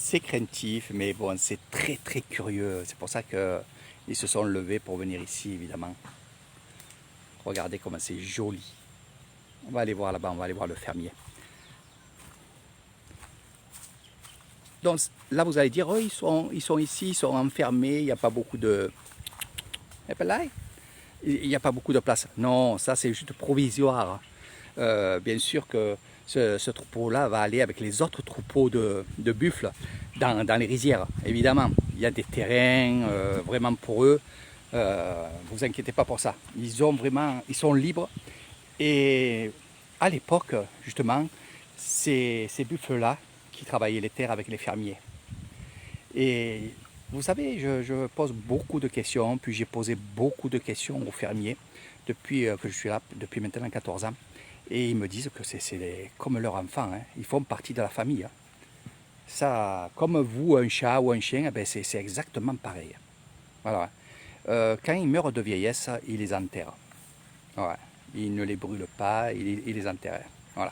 c'est craintif, mais bon, c'est très très curieux. C'est pour ça qu'ils se sont levés pour venir ici, évidemment. Regardez comment c'est joli. On va aller voir là-bas, on va aller voir le fermier. Donc là, vous allez dire, oh, ils sont ici, ils sont enfermés, il n'y a pas beaucoup de... Il n'y a pas beaucoup de place. Non, ça c'est juste provisoire. Bien sûr que ce troupeau-là va aller avec les autres troupeaux de buffles dans les rizières, évidemment. Il y a des terrains vraiment pour eux. Vous inquiétez pas pour ça. Ils sont libres. Et à l'époque, justement, ces buffles-là qui travaillaient les terres avec les fermiers. Et vous savez, je pose beaucoup de questions, puis j'ai posé beaucoup de questions aux fermiers depuis que je suis là, depuis maintenant 14 ans. Et ils me disent que c'est comme leur enfant, hein. Ils font partie de la famille. Hein. Ça, comme vous, un chat ou un chien, eh ben c'est exactement pareil. Voilà. Quand ils meurent de vieillesse, ils les enterrent. Ouais. Ils ne les brûlent pas, ils les enterrent. Voilà.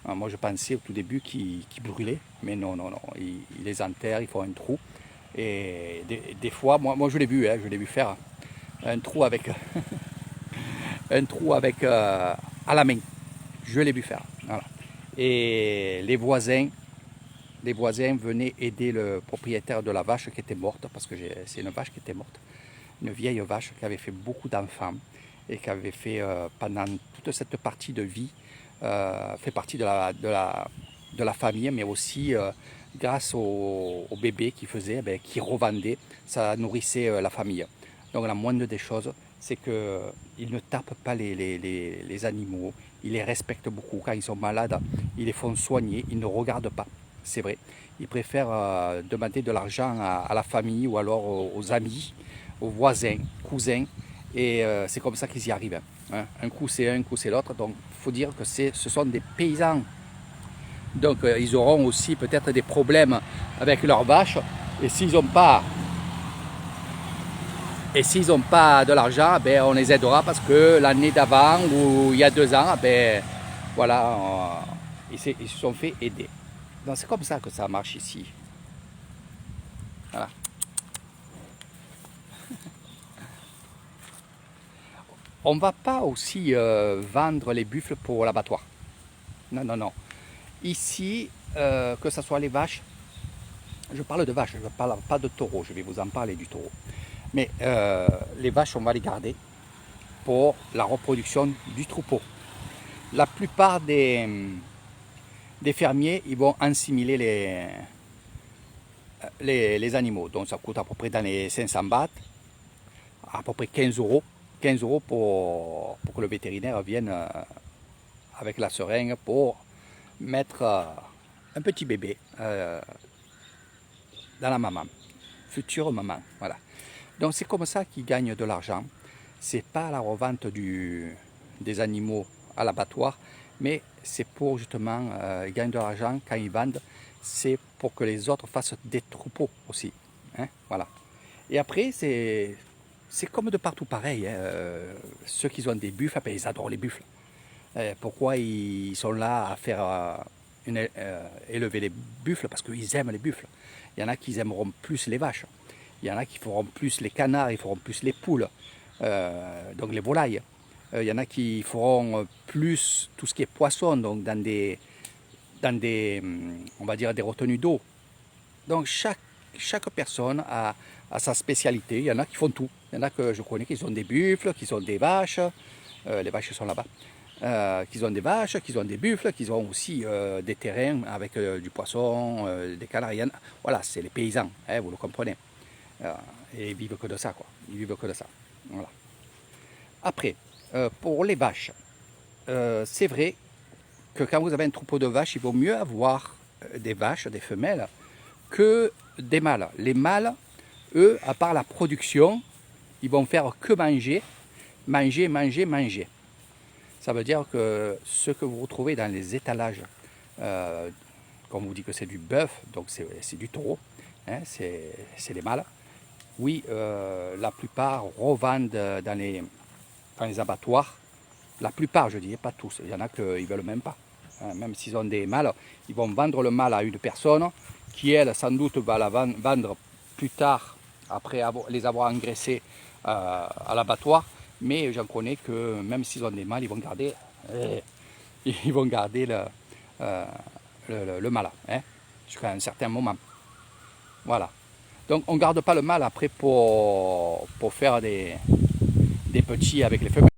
Alors moi je pensais au tout début qu'ils brûlaient, mais non. Ils les enterrent, ils font un trou. Et des fois, moi je l'ai vu, hein, je l'ai vu faire un trou avec, à la main. Je l'ai vu faire. Voilà. Et les voisins venaient aider le propriétaire de la vache qui était morte, parce que c'est une vache qui était morte. Une vieille vache qui avait fait beaucoup d'enfants et qui avait fait pendant toute cette partie de vie, fait partie de la famille, mais aussi grâce au bébé qu'il faisait, qui revendait, ça nourrissait la famille. Donc la moindre des choses, c'est qu'ils ne tapent pas les animaux, ils les respectent beaucoup. Quand ils sont malades, ils les font soigner, ils ne regardent pas, c'est vrai. Ils préfèrent demander de l'argent à la famille ou alors aux amis, aux voisins, cousins, et c'est comme ça qu'ils y arrivent. Hein. Un coup c'est un coup c'est l'autre, donc il faut dire que ce sont des paysans. Donc ils auront aussi peut-être des problèmes avec leurs vaches, et s'ils n'ont pas de l'argent, ben, on les aidera parce que l'année d'avant ou il y a 2 ans, ben, voilà, ils se sont fait aider. Donc c'est comme ça que ça marche ici. Voilà. On ne va pas aussi vendre les buffles pour l'abattoir. Non. Ici, que ce soit les vaches, je parle de vaches, je ne parle pas de taureaux, je vais vous en parler du taureau. Mais les vaches, on va les garder pour la reproduction du troupeau. La plupart des fermiers, ils vont assimiler les animaux. Donc ça coûte à peu près dans les 500 bahts, à peu près 15 euros. 15 euros pour que le vétérinaire vienne avec la seringue pour mettre un petit bébé dans la maman, future maman. Voilà. Donc c'est comme ça qu'ils gagnent de l'argent. C'est pas la revente des animaux à l'abattoir, mais c'est pour justement ils gagnent de l'argent quand ils vendent. C'est pour que les autres fassent des troupeaux aussi. Hein, voilà. Et après c'est comme de partout pareil. Hein. Ceux qui ont des buffles, ben, ils adorent les buffles. Pourquoi ils sont là à faire élever les buffles? Parce qu'ils aiment les buffles. Il y en a qui aimeront plus les vaches. Il y en a qui feront plus les canards, ils feront plus les poules, donc les volailles. Il y en a qui feront plus tout ce qui est poisson, donc dans des on va dire des retenues d'eau. Donc chaque personne a sa spécialité. Il y en a qui font tout. Il y en a que je connais qui ont des buffles, qui ont des vaches. Les vaches sont là-bas. Qui ont des vaches, qui ont des buffles, qui ont aussi des terrains avec du poisson, des canards. Voilà, c'est les paysans, hein, vous le comprenez. Et ils vivent que de ça, quoi. Ils vivent que de ça. Voilà. Après, pour les vaches, c'est vrai que quand vous avez un troupeau de vaches, il vaut mieux avoir des vaches, des femelles, que des mâles. Les mâles, eux, à part la production, ils vont faire que manger. Ça veut dire que ce que vous retrouvez dans les étalages, comme on vous dit que c'est du bœuf, donc c'est du taureau, hein, c'est les mâles. Oui, la plupart revendent dans les abattoirs. La plupart, je dis, pas tous. Il y en a qui ne veulent même pas. hein, même s'ils ont des mâles, ils vont vendre le mâle à une personne qui, elle, sans doute, va la vendre plus tard, après les avoir engraissés à l'abattoir. Mais j'en connais que même s'ils ont des mâles, ils vont garder le mâle, hein, jusqu'à un certain moment. Voilà. Donc on ne garde pas le mâle après pour faire des petits avec les femelles.